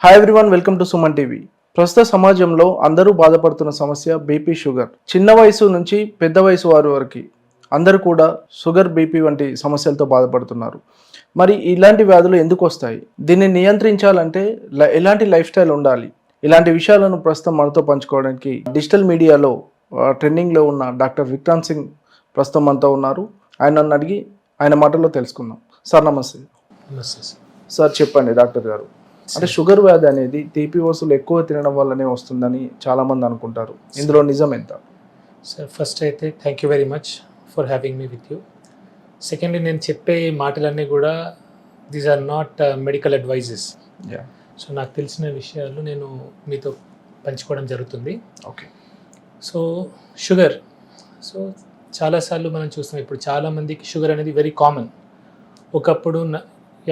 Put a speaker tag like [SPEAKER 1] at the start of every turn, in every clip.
[SPEAKER 1] Hi everyone, welcome to Suman TV. ప్రస్తుత సమాజంలో అందరూ బాధపడుతున్న సమస్య బీపీ, షుగర్. చిన్న వయసు నుంచి పెద్ద వయసు వారి వరకు అందరూ కూడా షుగర్, బీపీ వంటి సమస్యలతో బాధపడుతున్నారు. మరి ఇలాంటి వ్యాధులు ఎందుకు వస్తాయి? దీన్ని నియంత్రించాలంటే ఎలాంటి లైఫ్ స్టైల్ ఉండాలి? ఇలాంటి విషయాలను ప్రస్తుతం మనతో పంచుకోవడానికి డిజిటల్ మీడియాలో ట్రెండింగ్లో ఉన్న డాక్టర్ విక్రాంత్ సింగ్ ప్రస్తుతం మనతో ఉన్నారు. ఆయనను అడిగి ఆయన మాటల్లో తెలుసుకుందాం. సార్ నమస్తే.
[SPEAKER 2] నమస్తే
[SPEAKER 1] సార్ చెప్పండి డాక్టర్ గారు, అంటే షుగర్ వ్యాధి అనేది తీపి వస్తువులు ఎక్కువ తినడం వల్లనే వస్తుందని చాలామంది అనుకుంటారు. ఇందులో నిజం ఎంత?
[SPEAKER 2] సార్ ఫస్ట్ అయితే thank you very much for having me with you. Secondly, నేను చెప్పే మాటలన్నీ కూడా these are not medical advises. So నాకు తెలిసిన విషయాలు నేను మీతో పంచుకోవడం జరుగుతుంది.
[SPEAKER 1] ఓకే.
[SPEAKER 2] సో షుగర్, సో చాలాసార్లు మనం చూస్తాం, ఇప్పుడు చాలామందికి షుగర్ అనేది వెరీ కామన్. ఒకప్పుడు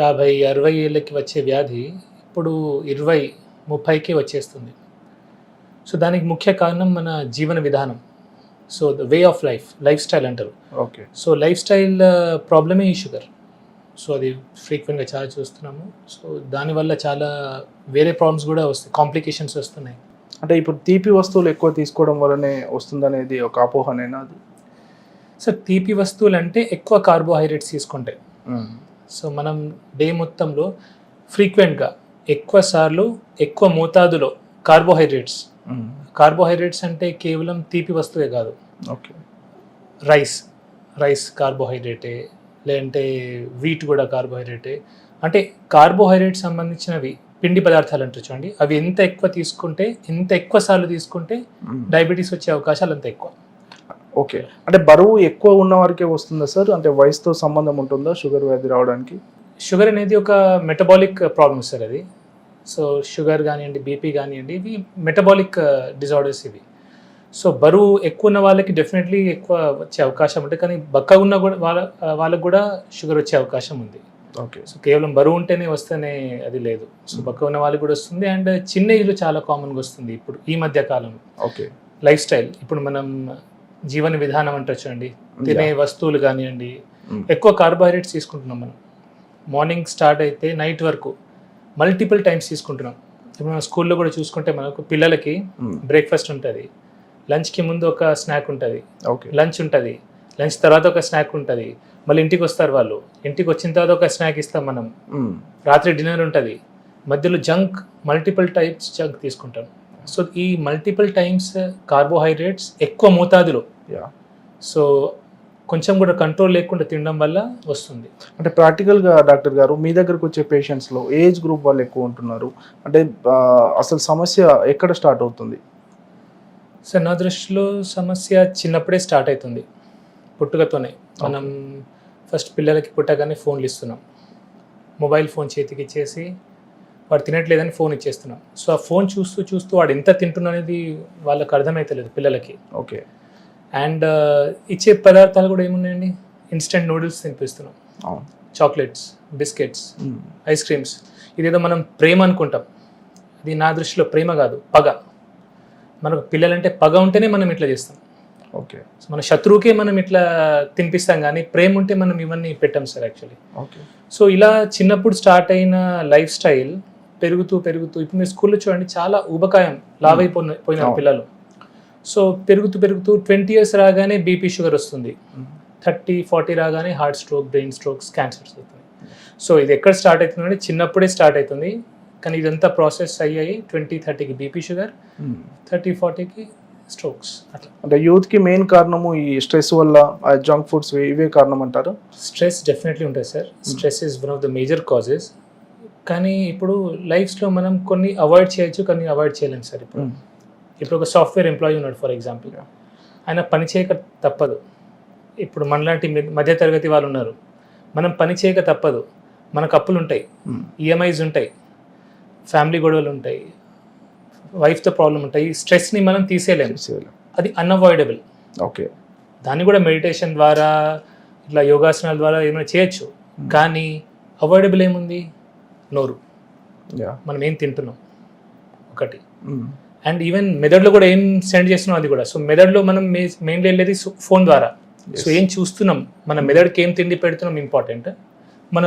[SPEAKER 2] 50-60 ఏళ్ళకి వచ్చే వ్యాధి ఇప్పుడు 20-30కే వచ్చేస్తుంది. సో దానికి ముఖ్య కారణం మన జీవన విధానం. So the way of life style అంటారు.
[SPEAKER 1] ఓకే.
[SPEAKER 2] సో లైఫ్ స్టైల్ ప్రాబ్లమే ఈ షుగర్. సో అది ఫ్రీక్వెంట్గా చాలా చూస్తున్నాము. సో దానివల్ల చాలా వేరే ప్రాబ్లమ్స్ కూడా వస్తాయి, కాంప్లికేషన్స్ వస్తున్నాయి.
[SPEAKER 1] అంటే ఇప్పుడు తీపి వస్తువులు ఎక్కువ తీసుకోవడం వల్లనే వస్తుందనేది ఒక అపోహనేనా అది?
[SPEAKER 2] సో తీపి వస్తువులు అంటే ఎక్కువ కార్బోహైడ్రేట్స్ తీసుకుంటాయి. సో మనం డే మొత్తంలో ఫ్రీక్వెంట్గా ఎక్కువ సార్లు ఎక్కువ మోతాదులో కార్బోహైడ్రేట్స్ అంటే కేవలం తీపి వస్తువే కాదు.
[SPEAKER 1] ఓకే.
[SPEAKER 2] రైస్ కార్బోహైడ్రేటే, లేదంటే వీట్ కూడా కార్బోహైడ్రేటే. అంటే కార్బోహైడ్రేట్ సంబంధించినవి పిండి పదార్థాలు అంటారు చూడండి, అవి ఎంత ఎక్కువ సార్లు తీసుకుంటే డయాబెటీస్ వచ్చే అవకాశాలు అంత ఎక్కువ.
[SPEAKER 1] ఓకే. అంటే బరువు ఎక్కువ ఉన్న వారికే వస్తుందా సార్? అంటే వయసుతో సంబంధం ఉంటుందా షుగర్ వ్యాధి రావడానికి?
[SPEAKER 2] షుగర్ అనేది ఒక మెటబాలిక్ ప్రాబ్లమ్ సార్ అది. సో షుగర్ కానివ్వండి, బీపీ కానివ్వండి, ఇవి మెటబాలిక్ డిజార్డర్స్ ఇవి. సో బరువు ఎక్కువ ఉన్న వాళ్ళకి డెఫినెట్లీ ఎక్కువ వచ్చే అవకాశం ఉంటుంది, కానీ బక్కగా ఉన్న కూడా వాళ్ళకు కూడా షుగర్ వచ్చే అవకాశం ఉంది.
[SPEAKER 1] ఓకే.
[SPEAKER 2] సో కేవలం బరువు ఉంటేనే వస్తేనే అది లేదు. సో బక్కగా ఉన్న వాళ్ళకి కూడా వస్తుంది, అండ్ చిన్న ఏజ్లో చాలా కామన్గా వస్తుంది ఇప్పుడు ఈ మధ్య కాలంలో.
[SPEAKER 1] ఓకే.
[SPEAKER 2] లైఫ్ స్టైల్, ఇప్పుడు మనం జీవన విధానం అంటే చూడండి, తినే వస్తువులు కానివ్వండి, ఎక్కువ కార్బోహైడ్రేట్స్ తీసుకుంటున్నాం మనం. మార్నింగ్ స్టార్ట్ అయితే నైట్ వరకు మల్టిపుల్ టైమ్స్ తీసుకుంటున్నాం. ఇప్పుడు మనం స్కూల్లో కూడా చూసుకుంటే మనకు పిల్లలకి బ్రేక్ఫాస్ట్ ఉంటుంది, లంచ్కి ముందు ఒక స్నాక్ ఉంటుంది, లంచ్ ఉంటుంది, లంచ్ తర్వాత ఒక స్నాక్ ఉంటుంది, మళ్ళీ ఇంటికి వస్తారు వాళ్ళు, ఇంటికి వచ్చిన తర్వాత ఒక స్నాక్ ఇస్తాం మనం, రాత్రి డిన్నర్ ఉంటుంది, మధ్యలో మల్టిపుల్ టైప్స్ జంక్ తీసుకుంటాం. సో ఈ మల్టిపుల్ టైమ్స్ కార్బోహైడ్రేట్స్ ఎక్కువ మోతాదులో, సో కొంచెం కూడా కంట్రోల్ లేకుండా తినడం వల్ల వస్తుంది.
[SPEAKER 1] అంటే ప్రాక్టికల్గా డాక్టర్ గారు, మీ దగ్గరకు వచ్చే పేషెంట్స్లో ఏజ్ గ్రూప్ వాళ్ళు ఎక్కువ ఉంటున్నారు, అంటే అసలు సమస్య ఎక్కడ స్టార్ట్ అవుతుంది?
[SPEAKER 2] సార్ నా దృష్టిలో సమస్య చిన్నప్పుడే స్టార్ట్ అవుతుంది, పుట్టుకతోనే. మనం ఫస్ట్ పిల్లలకి పుట్టగానే ఫోన్లు ఇస్తున్నాం, మొబైల్ ఫోన్ చేతికి ఇచ్చేసి వాడు తినట్లేదని ఫోన్ ఇచ్చేస్తున్నాం. సో ఆ ఫోన్ చూస్తూ వాడు ఎంత తింటున్నా అనేది వాళ్ళకి అర్థమవుతలేదు పిల్లలకి.
[SPEAKER 1] ఓకే.
[SPEAKER 2] అండ్ ఇచ్చే పదార్థాలు కూడా ఏమున్నాయండి, ఇన్స్టెంట్ నూడిల్స్ తినిపిస్తున్నాం, చాక్లెట్స్, బిస్కెట్స్, ఐస్ క్రీమ్స్. ఇదేదో మనం ప్రేమ అనుకుంటాం, ఇది నా దృష్టిలో ప్రేమ కాదు, పగ. మనకు పిల్లలంటే పగ ఉంటేనే మనం ఇట్లా చేస్తాం.
[SPEAKER 1] ఓకే.
[SPEAKER 2] సో మన శత్రువుకే మనం ఇట్లా తినిపిస్తాం, కానీ ప్రేమ ఉంటే మనం ఇవన్నీ పెట్టాం సార్ యాక్చువల్లీ.
[SPEAKER 1] ఓకే. సో
[SPEAKER 2] ఇలా చిన్నప్పుడు స్టార్ట్ అయిన లైఫ్ స్టైల్ పెరుగుతూ ఇప్పుడు మీరు స్కూల్లో చూడండి, చాలా ఊబకాయం లావైపోయిన పిల్లలు. సో పెరుగుతూ 20 years రాగానే బీపీ, షుగర్ వస్తుంది, 30-40 రాగానే heart stroke, brain strokes, cancers అవుతుంది. సో ఇది ఎక్కడ స్టార్ట్ అవుతుందంటే చిన్నప్పుడే స్టార్ట్ అవుతుంది, కానీ ఇదంతా ప్రాసెస్ అయ్యాయి 20-30కి బీపీ, షుగర్, 30-40కి స్ట్రోక్స్. అట్లా
[SPEAKER 1] అంటే యూత్కి మెయిన్ కారణము ఈ స్ట్రెస్ వల్ల, జంక్ ఫుడ్స్ ఇవే కారణం అంటారు?
[SPEAKER 2] స్ట్రెస్ డెఫినెట్లీ ఉంటుంది sir. Stress is one of the major causes. కానీ ఇప్పుడు లైఫ్లో మనం కొన్ని అవాయిడ్ చేయొచ్చు, కొన్ని అవాయిడ్ చేయలేము సార్. ఇప్పుడు ఒక సాఫ్ట్వేర్ ఎంప్లాయీ ఉన్నాడు ఫర్ ఎగ్జాంపుల్, ఆయన పని చేయక తప్పదు. ఇప్పుడు మనలాంటి మధ్యతరగతి వాళ్ళు ఉన్నారు, మనం పని చేయక తప్పదు. మనకు అప్పులు ఉంటాయి, ఈఎంఐస్ ఉంటాయి, ఫ్యామిలీ గొడవలు ఉంటాయి, వైఫ్తో ప్రాబ్లం ఉంటాయి. స్ట్రెస్ని మనం తీసేయలేము, అది అన్అవాయిడబుల్.
[SPEAKER 1] ఓకే.
[SPEAKER 2] దాన్ని కూడా మెడిటేషన్ ద్వారా, ఇట్లా యోగాసనాల ద్వారా ఏమైనా చేయొచ్చు, కానీ అవాయిడబుల్ ఏముంది? నోరు, మనం ఏం తింటున్నాం ఒకటి, అండ్ ఈవెన్ మెదడులో కూడా ఏం సెండ్ చేస్తున్నాం అది కూడా. సో మెదడులో మనం మెయిన్లీ వెళ్ళేది ఫోన్ ద్వారా. సో ఏం చూస్తున్నాం, మన మెదడుకి ఏం తిండి పెడుతున్నాం ఇంపార్టెంట్, మన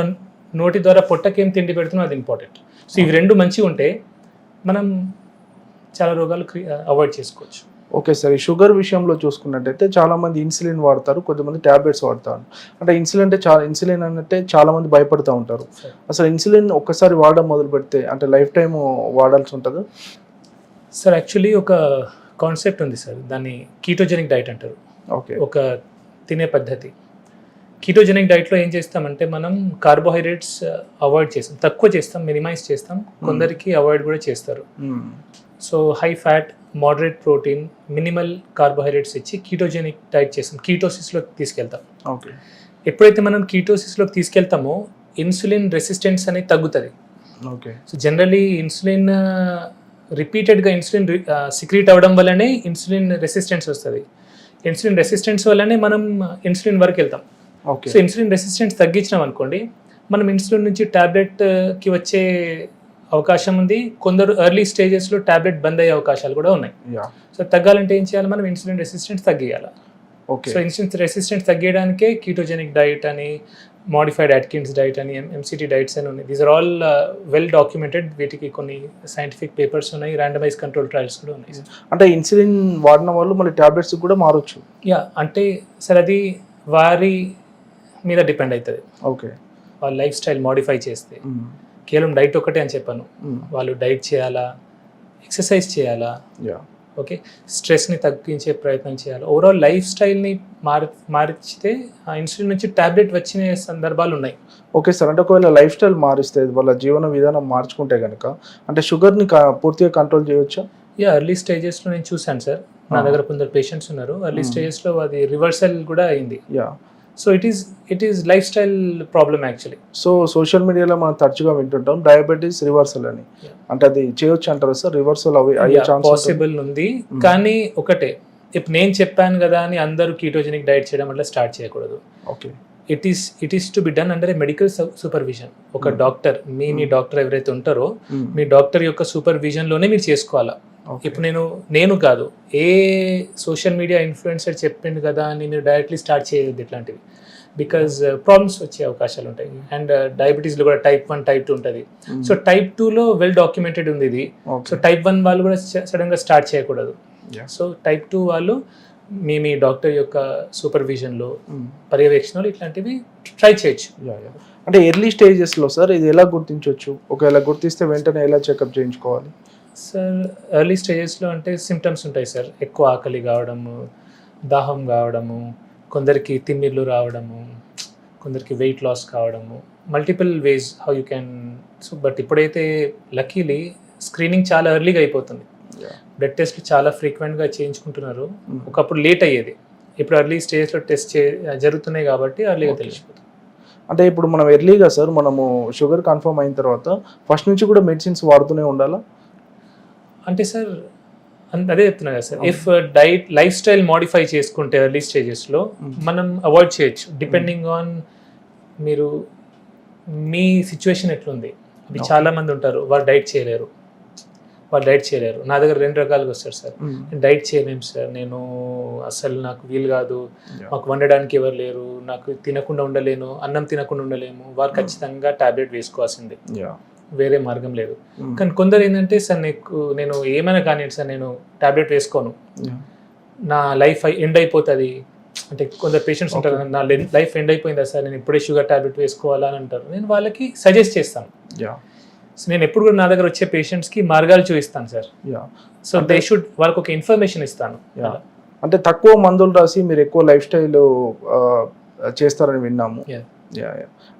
[SPEAKER 2] నోటి ద్వారా పొట్టకి ఏం తిండి పెడుతున్నాం అది ఇంపార్టెంట్. సో ఇవి రెండు మంచిగా ఉంటే మనం చాలా రోగాలు అవాయిడ్ చేసుకోవచ్చు.
[SPEAKER 1] ఓకే సార్, ఈ షుగర్ విషయంలో చూసుకున్నట్టయితే చాలామంది ఇన్సులిన్ వాడతారు, కొంతమంది ట్యాబ్లెట్స్ వాడతారు. అంటే ఇన్సులిన్ అంటే చాలామంది భయపడుతూ ఉంటారు. అసలు ఇన్సులిన్ ఒక్కసారి వాడడం మొదలు పెడితే అంటే లైఫ్ టైం వాడాల్సి ఉంటుందా?
[SPEAKER 2] సార్ యాక్చువల్లీ ఒక కాన్సెప్ట్ ఉంది సార్, దాన్ని కీటోజెనిక్ డైట్ అంటారు.
[SPEAKER 1] ఓకే.
[SPEAKER 2] ఒక తినే పద్ధతి. కీటోజెనిక్ డైట్లో ఏం చేస్తామంటే మనం కార్బోహైడ్రేట్స్ అవాయిడ్ చేస్తాం, తక్కువ చేస్తాం, మినిమైజ్ చేస్తాం, కొందరికి అవాయిడ్ కూడా చేస్తారు. So high fat, moderate protein, minimal carbohydrates ఇచ్చి కీటోజెనిక్ డైట్ చేస్తాం, కీటోసిస్లోకి తీసుకెళ్తాం.
[SPEAKER 1] ఓకే.
[SPEAKER 2] ఎప్పుడైతే మనం కీటోసిస్లోకి తీసుకెళ్తామో ఇన్సులిన్ రెసిస్టెన్స్ అనేది తగ్గుతుంది.
[SPEAKER 1] ఓకే.
[SPEAKER 2] సో జనరలీ ఇన్సులిన్ రిపీటెడ్గా ఇన్సులిన్ సిక్రీట్ అవ్వడం వల్లనే ఇన్సులిన్ రెసిస్టెన్స్ వస్తుంది. ఇన్సులిన్ రెసిస్టెన్స్ వల్లనే మనం ఇన్సులిన్ వరకు వెళ్తాం.
[SPEAKER 1] ఓకే.
[SPEAKER 2] సో ఇన్సులిన్ రెసిస్టెన్స్ తగ్గించినాం అనుకోండి, మనం ఇన్సులిన్ నుంచి ట్యాబ్లెట్కి వచ్చే అవకాశం ఉంది. కొందరు ఎర్లీ స్టేజెస్లో ట్యాబ్లెట్ బంద్ అయ్యే అవకాశాలు కూడా ఉన్నాయి. సో తగ్గాలంటే ఏం చేయాలి, మనం ఇన్సులిన్ రెసిస్టెన్స్ తగ్గియాలి.
[SPEAKER 1] ఓకే.
[SPEAKER 2] సో ఇన్సులిన్ రెసిస్టెన్స్ తగ్గించడానికే కీటోజెనిక్ డైట్ అని, మోడిఫైడ్ అట్కిన్స్ డైట్ అని, ఎంసిటీ డైట్స్ అని ఉన్నాయి. These are all well documented. వీటికి కొన్ని సైంటిఫిక్ పేపర్స్ ఉన్నాయి, ర్యాండమైజ్ కంట్రోల్ ట్రయల్స్ కూడా ఉన్నాయి.
[SPEAKER 1] అంటే ఇన్సులిన్ వాడిన వాళ్ళు మళ్ళీ ట్యాబ్లెట్స్ కూడా మారొచ్చు?
[SPEAKER 2] యా, అంటే సార్ అది వారి మీద డిపెండ్ అవుతుంది.
[SPEAKER 1] ఓకే.
[SPEAKER 2] వాళ్ళ లైఫ్ స్టైల్ మోడిఫై చేస్తే. కేవలం డైట్ ఒకటే అని చెప్పాను, వాళ్ళు డైట్ చేయాలా, ఎక్సర్సైజ్ చేయాలా, ఓకే, స్ట్రెస్ని తగ్గించే ప్రయత్నం చేయాలి, ఓవరాల్ లైఫ్ స్టైల్ని మార్చితే ఆ ఇన్సులిన్ నుంచి ట్యాబ్లెట్ వచ్చిన సందర్భాలు ఉన్నాయి.
[SPEAKER 1] ఓకే సార్, అంటే ఒకవేళ లైఫ్ స్టైల్ మారిస్తే, వాళ్ళ జీవన విధానం మార్చుకుంటే కనుక అంటే షుగర్ని పూర్తిగా కంట్రోల్ చేయవచ్చా?
[SPEAKER 2] యా, ఎర్లీ స్టేజెస్లో నేను చూశాను సార్, నా దగ్గర కొందరు పేషెంట్స్ ఉన్నారు, ఎర్లీ స్టేజెస్లో అది రివర్సల్ కూడా అయింది.
[SPEAKER 1] Yeah.
[SPEAKER 2] So it is life style problem actually.
[SPEAKER 1] So social మీడియాలో మనం తరచుగా వింటుంటాం డయాబెటీస్ రివర్సల్ అని, అంటే అది చేయొచ్చు అంటారా సార్? రివర్సల్ అయ్యే ఛాన్స్
[SPEAKER 2] పాసిబుల్ ఉంది, కానీ ఒకటే, ఇప్పుడు నేను చెప్పాను కదా అని అందరూ కీటోజెనిక్ డైట్ చేయడం వల్ల స్టార్ట్ చేయకూడదు.
[SPEAKER 1] Okay.
[SPEAKER 2] It is to be done under A medical supervision. ఒక డాక్టర్, మీ డాక్టర్ ఎవరైతే ఉంటారో మీ డాక్టర్ యొక్క సూపర్విజన్లోనే మీరు చేసుకోవాలా. ఇప్పుడు నేను కాదు, ఏ సోషల్ మీడియా ఇన్ఫ్లుయెన్సర్ చెప్పిండు కదా అని మీరు డైరెక్ట్లీ స్టార్ట్ చేయొద్దు ఇట్లాంటివి, బికాజ్ ప్రాబ్లమ్స్ వచ్చే అవకాశాలు ఉంటాయి. అండ్ డయాబెటీస్లో కూడా టైప్ 1, టైప్ 2 ఉంటుంది. సో టైప్ 2లో వెల్ డాక్యుమెంటెడ్ ఉంది ఇది. సో టైప్ 1 వాళ్ళు కూడా సడన్గా స్టార్ట్ చేయకూడదు. సో టైప్ 2 వాళ్ళు మీ డాక్టర్ యొక్క సూపర్విజన్లో, పర్యవేక్షణలో ఇట్లాంటివి ట్రై చేయొచ్చు.
[SPEAKER 1] అంటే ఎర్లీ స్టేజెస్లో సార్ ఇది ఎలా గుర్తించవచ్చు? ఒకవేళ గుర్తిస్తే వెంటనే ఎలా చెకప్ చేయించుకోవాలి?
[SPEAKER 2] సార్ ఎర్లీ స్టేజెస్లో అంటే సిమ్టమ్స్ ఉంటాయి సార్, ఎక్కువ ఆకలి కావడము, దాహం కావడము, కొందరికి తిమ్మిర్లు రావడము, కొందరికి వెయిట్ లాస్ కావడము, multiple ways how you can. So but ఇప్పుడైతే లక్కీలీ స్క్రీనింగ్ చాలా ఎర్లీగా అయిపోతుంది, బ్లడ్ టెస్ట్లు చాలా ఫ్రీక్వెంట్గా చేయించుకుంటున్నారు. ఒకప్పుడు లేట్ అయ్యేది, ఇప్పుడు ఎర్లీ స్టేజ్లో టెస్ట్ జరుగుతున్నాయి కాబట్టి ఎర్లీగా తెలిసిపోతుంది.
[SPEAKER 1] అంటే ఇప్పుడు మనం ఎర్లీగా సార్ మనము షుగర్ కన్ఫర్మ్ అయిన తర్వాత ఫస్ట్ నుంచి కూడా మెడిసిన్స్ వాడుతూనే ఉండాలా?
[SPEAKER 2] అంటే సార్ అదే చెప్తున్నా కదా sir, if diet life style modify చేసుకుంటే ఎర్లీ స్టేజెస్లో మనం అవాయిడ్ చేయొచ్చు, డిపెండింగ్ ఆన్ మీరు మీ సిచ్యువేషన్ ఎట్లుంది. అది చాలామంది ఉంటారు వాళ్ళు డైట్ చేయలేరు. నా దగ్గర 2 రకాలుగా వస్తారు సార్, డైట్ చేయలేము సార్, నేను అసలు నాకు వీలు కాదు, మాకు వండడానికి ఎవరు లేరు, నాకు తినకుండా ఉండలేను, అన్నం తినకుండా ఉండలేము, వారు ఖచ్చితంగా టాబ్లెట్ వేసుకోవాల్సిందే, వేరే మార్గం లేదు. కానీ కొందరు ఏంటంటే సార్ నేను ఏమైనా కానీ సార్ నేను టాబ్లెట్ వేసుకోను, నా లైఫ్ ఎండ్ అయిపోతుంది అంటే కొందరు పేషెంట్స్ ఉంటారు, నా లైఫ్ ఎండ్ అయిపోయిందా సార్, నేను ఇప్పుడే షుగర్ టాబ్లెట్ వేసుకోవాలా అని అంటారు. నేను వాళ్ళకి సజెస్ట్ చేస్తాను. సో నేను ఎప్పుడు కూడా నా దగ్గర వచ్చే పేషెంట్స్కి మార్గాలు చూపిస్తాను సార్. సో దే షుడ్, వాళ్ళకి ఒక ఇన్ఫర్మేషన్ ఇస్తాను.
[SPEAKER 1] అంటే తక్కువ మందులు రాసి మీరు ఎక్కువ లైఫ్ స్టైల్ చేస్తారని విన్నాము.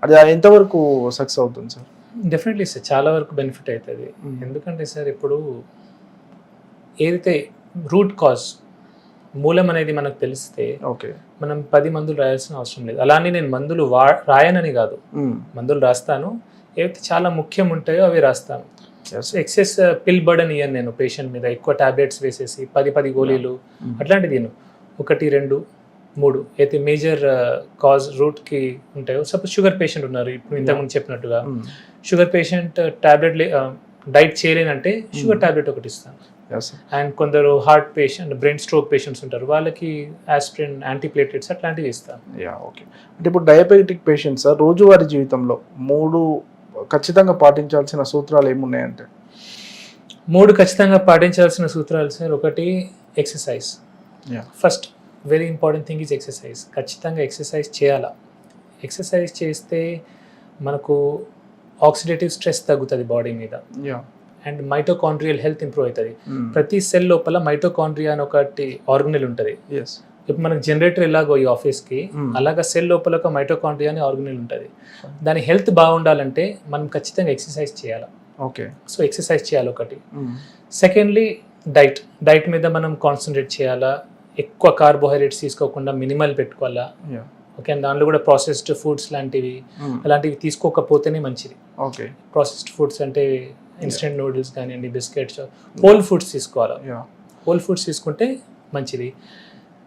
[SPEAKER 1] అది ఎంతవరకు సక్సెస్ అవుతుంది సార్?
[SPEAKER 2] డెఫినెట్లీ సార్, చాలా వరకు బెనిఫిట్ అవుతుంది. ఎందుకంటే సార్ ఇప్పుడు ఏదైతే రూట్ కాజ్, మూలం అనేది మనకు తెలిస్తే
[SPEAKER 1] ఓకే,
[SPEAKER 2] మనం 10 మందులు రాయాల్సిన అవసరం లేదు. అలానే నేను మందులు రాయనని కాదు, మందులు రాస్తాను, ఏవైతే చాలా ముఖ్యం ఉంటాయో అవి రాస్తాను. ఎక్సెస్ పిల్ బర్డన్ ఇయ్యను నేను పేషెంట్ మీద, ఎక్కువ టాబ్లెట్స్ వేసేసి 10 గోళీలు అట్లాంటిది నేను 1, 2, 3 అయితే మేజర్ కాజ్ రూట్కి ఉంటాయో. సపోజ్ షుగర్ పేషెంట్ ఉన్నారు, ఇప్పుడు ఇంతకుముందు చెప్పినట్టుగా షుగర్ పేషెంట్ టాబ్లెట్ డైట్ చేయలేనంటే షుగర్ టాబ్లెట్ ఒకటి ఇస్తాను. అండ్ కొందరు heart patient, brain stroke patients ఉంటారు, వాళ్ళకి ఆస్పిరిన్, యాంటీప్లేటెట్స్ అట్లాంటివి ఇస్తాను.
[SPEAKER 1] ఓకే. అంటే ఇప్పుడు డయాబెటిక్ పేషెంట్స్ రోజువారీ జీవితంలో 3 ఖచ్చితంగా పాటించాల్సిన సూత్రాలు ఏమున్నాయంటే?
[SPEAKER 2] 3 ఖచ్చితంగా పాటించాల్సిన సూత్రాలు సార్. ఒకటి exercise. First very important thing is exercise. ఖచ్చితంగా ఎక్సర్సైజ్ చేయాలా. ఎక్సర్సైజ్ చేస్తే మనకు ఆక్సిడేటివ్ స్ట్రెస్ తగ్గుతుంది బాడీ మీద అండ్ మైటోకాండ్రియల్ హెల్త్ ఇంప్రూవ్ అవుతుంది. ప్రతి సెల్ లోపల మైటోకాండ్రియా అని ఒకటి ఆర్గనెల్ ఉంటుంది. ఇప్పుడు మనకు జనరేటర్ ఎలాగో ఈ ఆఫీస్కి అలాగా సెల్ లోపల ఒక మైటోకాండ్రియా అనే ఆర్గనెల్ ఉంటుంది. దాని హెల్త్ బాగుండాలంటే మనం ఖచ్చితంగా ఎక్సర్సైజ్ చేయాలి.
[SPEAKER 1] ఓకే, సో
[SPEAKER 2] ఎక్సర్సైజ్ చేయాలి ఒకటి. సెకండ్లీ డైట్ మీద మనం కాన్సన్ట్రేట్ చేయాలా. ఎక్కువ కార్బోహైడ్రేట్స్ తీసుకోకుండా మినిమల్ పెట్టుకోవాలా. ఓకే, అండ్ దాంట్లో కూడా ప్రాసెస్డ్ ఫుడ్స్ లాంటివి అలాంటివి తీసుకోకపోతేనే మంచిది.
[SPEAKER 1] ఓకే,
[SPEAKER 2] ప్రాసెస్డ్ ఫుడ్స్ అంటే ఇన్స్టెంట్ నూడిల్స్ కానివ్వండి, బిస్కెట్స్, హోల్ ఫుడ్స్ తీసుకోవాలి. హోల్ ఫుడ్స్ తీసుకుంటే మంచిది.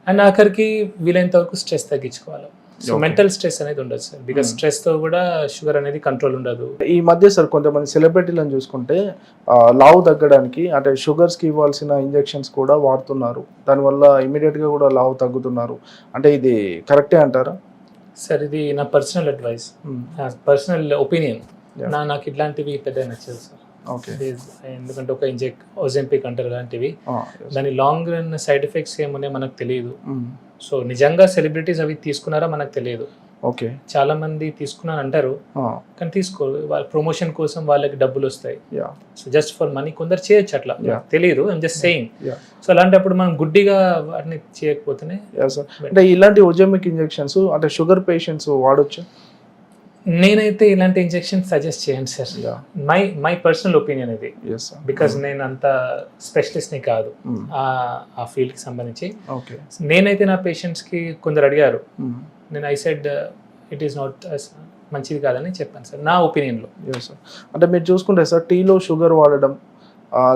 [SPEAKER 2] అండ్ ఆఖరికి వీలైనంత వరకు స్ట్రెస్ తగ్గించుకోవాలి. సో మెంటల్ స్ట్రెస్ అనేది ఉండదు సార్, బికాస్ స్ట్రెస్తో కూడా షుగర్ అనేది కంట్రోల్ ఉండదు.
[SPEAKER 1] ఈ మధ్య సార్ కొంతమంది సెలబ్రిటీలను చూసుకుంటే లావు తగ్గడానికి అంటే షుగర్స్కి ఇవ్వాల్సిన ఇంజెక్షన్స్ కూడా వాడుతున్నారు. దానివల్ల ఇమీడియట్గా కూడా లావు తగ్గుతున్నారు. అంటే ఇది కరెక్టే అంటారా
[SPEAKER 2] సార్? ఇది నా పర్సనల్ అడ్వైస్, పర్సనల్ ఒపీనియన్. నాకు ఇట్లాంటివి పెద్ద నచ్చదు సార్.
[SPEAKER 1] ఓకే,
[SPEAKER 2] ఎందుకంటే ఒక ఓజెంపిక్ అంటారు అలాంటివి, దాని లాంగ్ రన్ సైడ్ ఎఫెక్ట్స్ ఏమున్నాయో మనకు తెలియదు. సో నిజంగా సెలబ్రిటీస్ అవి తీసుకున్నారా మనకు తెలియదు.
[SPEAKER 1] ఓకే, చాలా
[SPEAKER 2] మంది తీసుకున్నాను అంటారు కానీ తీసుకోరు. వాళ్ళ ప్రమోషన్ కోసం వాళ్ళకి డబ్బులు వస్తాయి. సో జస్ట్ ఫర్ మనీ కొందరు చేయొచ్చు, అట్లా తెలియదు. I'm just saying. సో అలాంటప్పుడు మనం గుడ్డిగా వాటిని చేయకపోతేనే.
[SPEAKER 1] అంటే ఇలాంటి ఓజెమిక్ ఇంజెక్షన్స్ అంటే షుగర్ పేషెంట్స్ వాడొచ్చు?
[SPEAKER 2] నేనైతే ఇలాంటి ఇంజెక్షన్ సజెస్ట్ చేయండి సార్. మై పర్సనల్ ఒపీనియన్ ఇది, బికాజ్ నేను అంత స్పెషలిస్ట్ని కాదు ఆ ఫీల్డ్కి సంబంధించి. నేనైతే నా పేషెంట్స్కి కొందరు అడిగారు, నేను I said it is not మంచిది కాదని చెప్పాను సార్, నా ఒపీనియన్లో.
[SPEAKER 1] అంటే మీరు చూసుకుంటే సార్, టీలో షుగర్ వాడడం,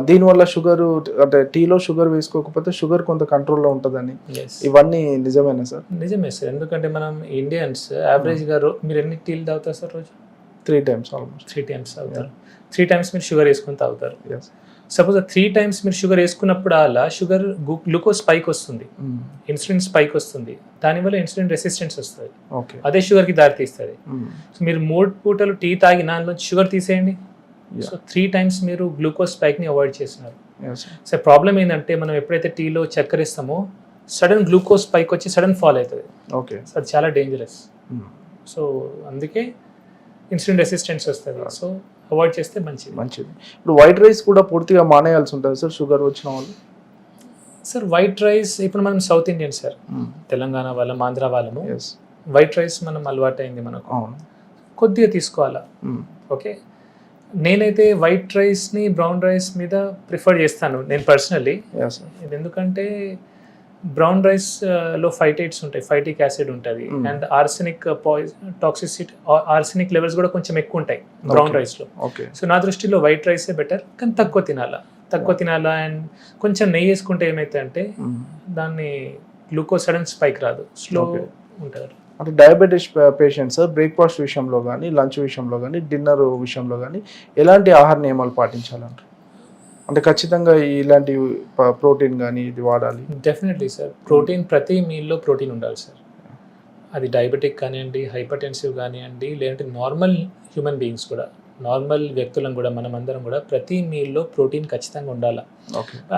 [SPEAKER 1] దీనివల్ల షుగర్ అంటే టీలో షుగర్ వేసుకోకపోతే షుగర్ కొంత కంట్రోల్లో ఉంటుందని, ఇవన్నీ నిజమేనా సార్?
[SPEAKER 2] నిజమే సార్, ఎందుకంటే మనం ఇండియన్స్ యావరేజ్గా మీరు ఎన్ని టీలు తాగుతారు సార్ రోజు?
[SPEAKER 1] 3 times ఆల్మోస్ట్.
[SPEAKER 2] 3 times తాగుతారు. 3 times మీరు షుగర్ వేసుకొని తాగుతారు. సపోజ్ 3 times మీరు షుగర్ వేసుకున్నప్పుడు అలా షుగర్ గ్లూకోజ్ స్పైక్ వస్తుంది, ఇన్సులిన్ స్పైక్ వస్తుంది, దానివల్ల ఇన్సులిన్ రెసిస్టెన్స్ వస్తుంది. అదే షుగర్కి దారి తీస్తుంది. సో మీరు 3 పూటలు టీ తాగి దానిలో షుగర్ తీసేయండి. సో 3 times మీరు గ్లూకోజ్ స్పైక్ని అవాయిడ్ చేస్తున్నారు. సో ప్రాబ్లం ఏంటంటే మనం ఎప్పుడైతే టీలో చక్కెర ఇస్తామో సడన్ గ్లూకోజ్ స్పైక్ వచ్చి సడన్ ఫాల్ అవుతుంది.
[SPEAKER 1] ఓకే,
[SPEAKER 2] సో అది చాలా డేంజరస్. సో అందుకే ఇన్సులిన్ రెసిస్టెన్స్ వస్తుంది. సో అవాయిడ్ చేస్తే మంచిది.
[SPEAKER 1] ఇప్పుడు వైట్ రైస్ కూడా పూర్తిగా మానేయాల్సి ఉంటుంది సార్ షుగర్ వచ్చిన వాళ్ళు?
[SPEAKER 2] సార్ వైట్ రైస్ ఇప్పుడు మనం సౌత్ ఇండియన్ సార్, తెలంగాణ వాళ్ళం, ఆంధ్ర వాళ్ళము, వైట్ రైస్ మనం అలవాటైంది మనకు, కొద్దిగా తీసుకోవాలా. ఓకే, నేనైతే వైట్ రైస్ని బ్రౌన్ రైస్ మీద ప్రిఫర్ చేస్తాను నేను పర్సనల్లీ. ఇది ఎందుకంటే బ్రౌన్ రైస్లో ఫైటేట్స్ ఉంటాయి, ఫైటిక్ యాసిడ్ ఉంటుంది, అండ్ ఆర్సెనిక్ ఆర్సెనిక్ లెవెల్స్ కూడా కొంచెం ఎక్కువ ఉంటాయి బ్రౌన్ రైస్లో. సో నా దృష్టిలో వైట్ రైసే బెటర్, కానీ తక్కువ తినాలా. అండ్ కొంచెం నెయ్యి వేసుకుంటే ఏమైతే అంటే దాన్ని గ్లూకోజ్ సడన్ స్పైక్ రాదు, స్లో ఉంటారు.
[SPEAKER 1] అంటే డయాబెటీస్ పేషెంట్స్ బ్రేక్ఫాస్ట్ విషయంలో కానీ, లంచ్ విషయంలో కానీ, డిన్నర్ విషయంలో కానీ ఎలాంటి ఆహార నియమాలు పాటించాలంటారు? అంటే ఖచ్చితంగా ఇలాంటి ప్రోటీన్ కానీ ఇది వాడాలి?
[SPEAKER 2] డెఫినెట్లీ సార్, ప్రోటీన్ ప్రతి మీల్లో ప్రోటీన్ ఉండాలి సార్. అది డయాబెటిక్ కానివ్వండి, హైపర్టెన్సివ్ కానివ్వండి, లేదంటే నార్మల్ హ్యూమన్ బీయింగ్స్ కూడా, నార్మల్ వ్యక్తులను కూడా, మనమందరం కూడా ప్రతి మీల్లో ప్రోటీన్ ఖచ్చితంగా ఉండాలి.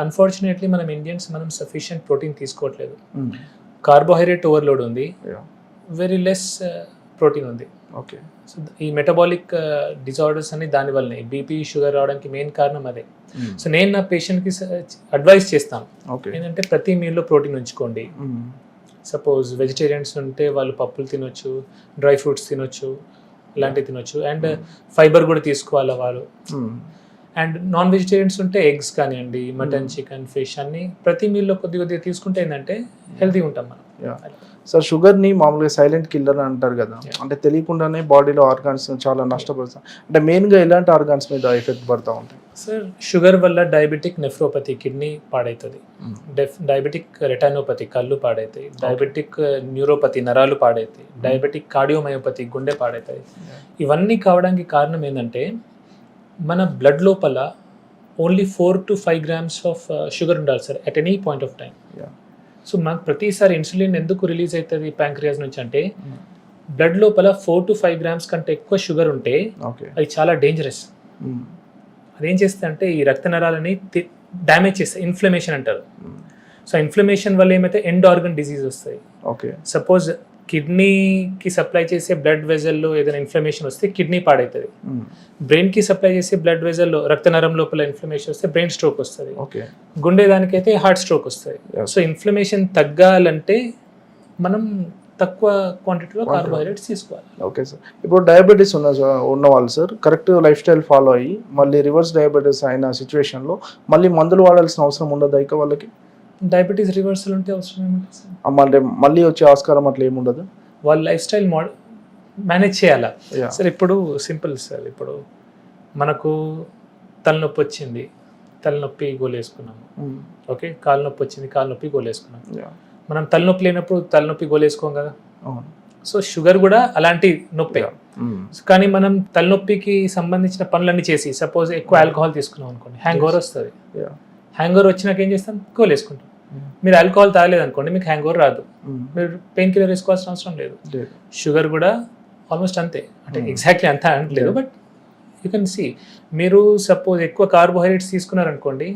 [SPEAKER 2] అన్ఫార్చునేట్లీ మనం ఇండియన్స్ సఫిషియంట్ ప్రోటీన్ తీసుకోవట్లేదు. కార్బోహైడ్రేట్ ఓవర్లోడ్ ఉంది, వెరీ లెస్ ప్రోటీన్ ఉంది.
[SPEAKER 1] ఓకే,
[SPEAKER 2] సో ఈ మెటబాలిక్ డిజార్డర్స్ అని దానివల్లనే బీపీ, షుగర్ రావడానికి మెయిన్ కారణం అదే. సో నేను నా పేషెంట్కి అడ్వైస్ చేస్తాను ఏంటంటే ప్రతి మీల్లో ప్రోటీన్ ఉంచుకోండి. సపోజ్ వెజిటేరియన్స్ ఉంటే వాళ్ళు పప్పులు తినొచ్చు, డ్రై ఫ్రూట్స్ తినొచ్చు, ఇలాంటివి తినొచ్చు, అండ్ ఫైబర్ కూడా తీసుకోవాలి వాళ్ళు. అండ్ నాన్ వెజిటేరియన్స్ ఉంటే ఎగ్స్ కానివ్వండి, మటన్, చికెన్, ఫిష్ అన్ని ప్రతి మీల్లో కొద్దిగా తీసుకుంటే ఏంటంటే హెల్తీగా ఉంటాం మనం.
[SPEAKER 1] సార్, షుగర్ని మామూలుగా సైలెంట్ కిల్లర్ అంటారు కదా, అంటే తెలియకుండానే బాడీలో ఆర్గాన్స్ చాలా నష్టపడతాం. అంటే మెయిన్గా ఎలాంటి ఆర్గాన్స్ మీద ఎఫెక్ట్ పడుతూ ఉంటాయి
[SPEAKER 2] సార్? షుగర్ వల్ల డయాబెటిక్ నెఫ్రోపతి, కిడ్నీ పాడవుతుంది, డయాబెటిక్ రెటానోపతి, కళ్ళు పాడవుతాయి, డయాబెటిక్ న్యూరోపతి, నరాలు పాడవుతాయి, డయాబెటిక్ కార్డియోమయోపతి, గుండె పాడవుతాయి. ఇవన్నీ కావడానికి కారణం ఏంటంటే మన బ్లడ్ లోపల only 4 to 5 grams of sugar ఉండాలి sir at any point of time. So మనకు ప్రతిసారి ఇన్సులిన్ ఎందుకు రిలీజ్ అవుతుంది ప్యాంక్రియాస్ నుంచి అంటే బ్లడ్ లోపల 4 to 5 grams కంటే ఎక్కువ షుగర్ ఉంటే అది చాలా డేంజరస్. అదేం చేస్తుంది అంటే ఈ రక్త నరాలని డ్యామేజ్ చేస్తాయి, ఇన్ఫ్లమేషన్ అంటారు. సో ఇన్ఫ్లమేషన్ వల్ల ఏమైతే ఎండ్ ఆర్గన్ డిసీజ్ వస్తాయి.
[SPEAKER 1] ఓకే.
[SPEAKER 2] సపోజ్ కిడ్నీకి సప్లై చేసే బ్లడ్ వెజల్లో ఏదైనా ఇన్ఫ్లమేషన్ వస్తే కిడ్నీ పాడవుతుంది. బ్రెయిన్కి సప్లై చేసే బ్లడ్ వెజల్లో రక్త నరం లోపల ఇన్ఫ్లమేషన్ వస్తే బ్రెయిన్ స్ట్రోక్ వస్తుంది.
[SPEAKER 1] ఓకే.
[SPEAKER 2] గుండె దానికైతే హార్ట్ స్ట్రోక్ వస్తుంది. సో ఇన్ఫ్లమేషన్ తగ్గాలంటే మనం తక్కువ క్వాంటిటీలో కార్బోహైడ్రేట్స్ తీసుకోవాలి.
[SPEAKER 1] Okay sir. ఇప్పుడు డయాబెటీస్ ఉన్న వాళ్ళు sir correct life style follow అయ్యి మళ్ళీ రివర్స్ డయాబెటీస్ అయిన సిచ్యువేషన్లో మళ్ళీ మందులు వాడాల్సిన అవసరం ఉండదు ఇక వాళ్ళకి?
[SPEAKER 2] డయాబెటీస్ రివర్సల్ ఉంటే అవసరం ఏముంటుంది సార్?
[SPEAKER 1] అంటే మళ్ళీ వచ్చే ఆస్కారం అట్లా ఏముండదు?
[SPEAKER 2] వాళ్ళ లైఫ్ స్టైల్ మేనేజ్ చేయాలా సార్? ఇప్పుడు సింపుల్ సార్, ఇప్పుడు మనకు తలనొప్పి వచ్చింది, తలనొప్పి గోలేసుకున్నాము. ఓకే, కాలు నొప్పి వచ్చింది, కాలు నొప్పి గోలేసుకున్నాం. మనం తలనొప్పి లేనప్పుడు తలనొప్పి గోలేసుకోం కదా. సో షుగర్ కూడా అలాంటి నొప్పి. కానీ మనం తలనొప్పికి సంబంధించిన పనులన్నీ చేసి సపోజ్ ఎక్కువ ఆల్కహాల్ తీసుకున్నాం అనుకోండి, హ్యాంగ్ ఓవర్ వస్తుంది. హ్యాంగ్ ఓవర్ వచ్చినాక ఏం చేస్తాం? గోలేసుకుంటాం. మీరు ఆల్కహాల్ తాగలేదు అనుకోండి, మీకు హ్యాంగ్ ఓవర్ రాదు, మీరు పెయిన్ కిల్లర్ వేసుకోవాల్సిన అవసరం లేదు. షుగర్ కూడా ఆల్మోస్ట్ అంతే, అంటే ఎగ్జాక్ట్లీ అంతా అనట్లేదు, బట్ యూ కెన్ సీ. మీరు సపోజ్ ఎక్కువ కార్బోహైడ్రేట్స్ తీసుకున్నారనుకోండి,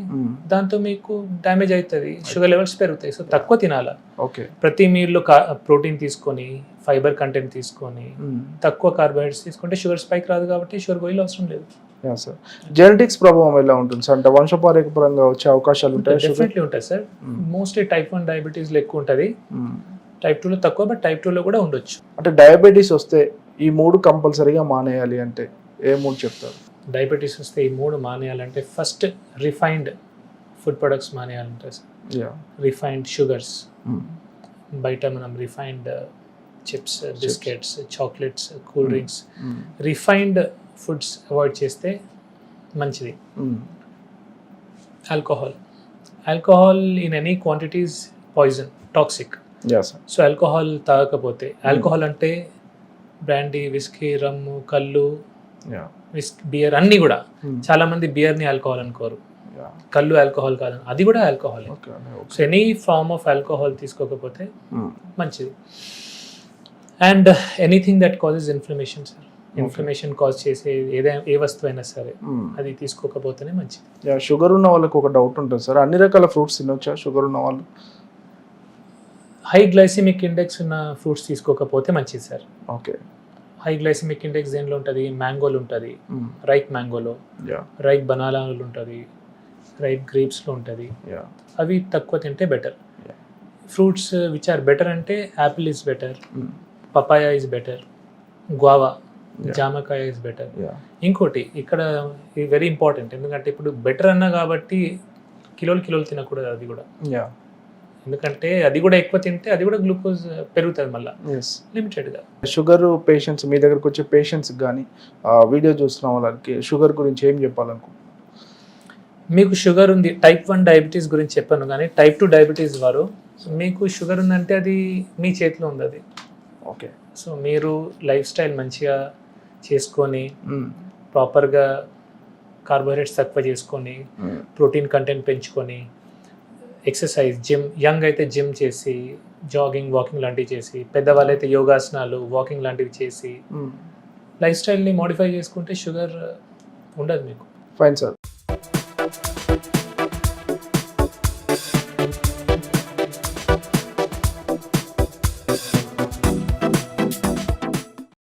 [SPEAKER 2] దాంతో మీకు డ్యామేజ్ అవుతుంది, షుగర్ లెవెల్స్ పెరుగుతాయి. సో తక్కువ తినాలా.
[SPEAKER 1] ఓకే.
[SPEAKER 2] ప్రతి మీల్లో ప్రోటీన్ తీసుకొని, ఫైబర్ కంటెంట్ తీసుకొని, తక్కువ కార్బోహైడ్రేట్స్ తీసుకుంటే షుగర్ స్పైక్ రాదు, కాబట్టి షుగర్ గోళీలు అవసరం లేదు.
[SPEAKER 1] సార్ జెనెటిక్స్ ప్రభావం ఎలా ఉంటుంది సార్? అంటే వంశపారంపర్యంగా వచ్చే అవకాశాలు ఉంటాయి?
[SPEAKER 2] డెఫినెట్లీ ఉంటాయి సార్. మోస్ట్లీ టైప్ 1 డయాబెటీస్లో ఎక్కువ ఉంటుంది, టైప్ 2లో తక్కువ, బట్ టైప్ 2లో కూడా ఉండొచ్చు.
[SPEAKER 1] అంటే డయాబెటీస్ వస్తే ఈ 3 కంపల్సరీగా మానేయాలి అంటే ఏ 3 చెప్తారు?
[SPEAKER 2] డయాబెటీస్ వస్తే ఈ 3 మానేయాలంటే ఫస్ట్ రిఫైన్డ్ ఫుడ్ ప్రొడక్ట్స్ మానేయాలంటే సార్. రిఫైన్డ్ షుగర్స్, బయట మనం refined chips, biscuits, chocolates, cool drinks, refined foods avoid చేస్తే మంచిది. Alcohol in any quantities poison, toxic. So alcohol తాగకపోతే, ఆల్కహాల్ అంటే బ్రాండీ, విస్కీ, రమ్ము, కళ్ళు, బియర్ అన్నీ కూడా. చాలా మంది బియర్ని ఆల్కహాల్ అనుకోరు, కళ్ళు ఆల్కహాల్ కాదు, అది కూడా alcohol. So any form of alcohol తీసుకోకపోతే మంచిది. And anything that causes inflammation sir, inflammation cause చేసే ఏ వస్తువు అయినా సరే అది తీసుకోకపోతేనే మంచిది.
[SPEAKER 1] షుగర్ ఉన్న వాళ్ళకి ఒక డౌట్ ఉంటుంది సార్, అన్ని రకాల ఫ్రూట్స్ తినొచ్చా షుగర్ ఉన్న వాళ్ళు?
[SPEAKER 2] హై గ్లైసిమిక్ ఇండెక్స్ ఉన్న ఫ్రూట్స్ తీసుకోకపోతే మంచిది sir.
[SPEAKER 1] Okay.
[SPEAKER 2] High glycemic index దేనిలో ఉంటుంది? మ్యాంగోలో ఉంటుంది, రైప్ మ్యాంగోలో, రైప్ బనానాలో ఉంటుంది, రైప్ గ్రేప్స్లో ఉంటుంది. అవి తక్కువ తింటే better. Fruits which are better అంటే apple is better, papaya is better, guava, జామకాయ ఇస్ బెటర్. ఇంకోటి ఇక్కడ వెరీ ఇంపార్టెంట్, ఎందుకంటే ఇప్పుడు బెటర్ అన్నా కాబట్టి కిలోలు తినకూడదు అది కూడా. ఎందుకంటే అది కూడా ఎక్కువ తింటే అది కూడా గ్లూకోజ్ పెరుగుతుంది మళ్ళీ లిమిటెడ్గా.
[SPEAKER 1] షుగర్ పేషెంట్స్ మీ దగ్గరకు వచ్చే పేషెంట్స్ కానీ వీడియో చూస్తున్న వాళ్ళకి షుగర్ గురించి ఏం చెప్పాలనుకుంటున్నాను?
[SPEAKER 2] మీకు షుగర్ ఉంది, టైప్ 1 డయాబెటీస్ గురించి చెప్పాను, కానీ టైప్ 2 డయాబెటీస్ వారు మీకు షుగర్ ఉందంటే అది మీ చేతిలో ఉంది అది.
[SPEAKER 1] ఓకే.
[SPEAKER 2] సో మీరు లైఫ్ స్టైల్ మంచిగా చేసుకొని, ప్రాపర్గా కార్బోహైడ్రేట్స్ తక్కువ చేసుకొని, ప్రోటీన్ కంటెంట్ పెంచుకొని, ఎక్సర్సైజ్, జిమ్, యంగ్ అయితే జిమ్ చేసి, జాగింగ్, వాకింగ్ లాంటివి చేసి, పెద్దవాళ్ళు అయితే యోగాసనాలు, వాకింగ్ లాంటివి చేసి లైఫ్ స్టైల్ని మోడిఫై చేసుకుంటే షుగర్ ఉండదు మీకు.
[SPEAKER 1] Fine sir.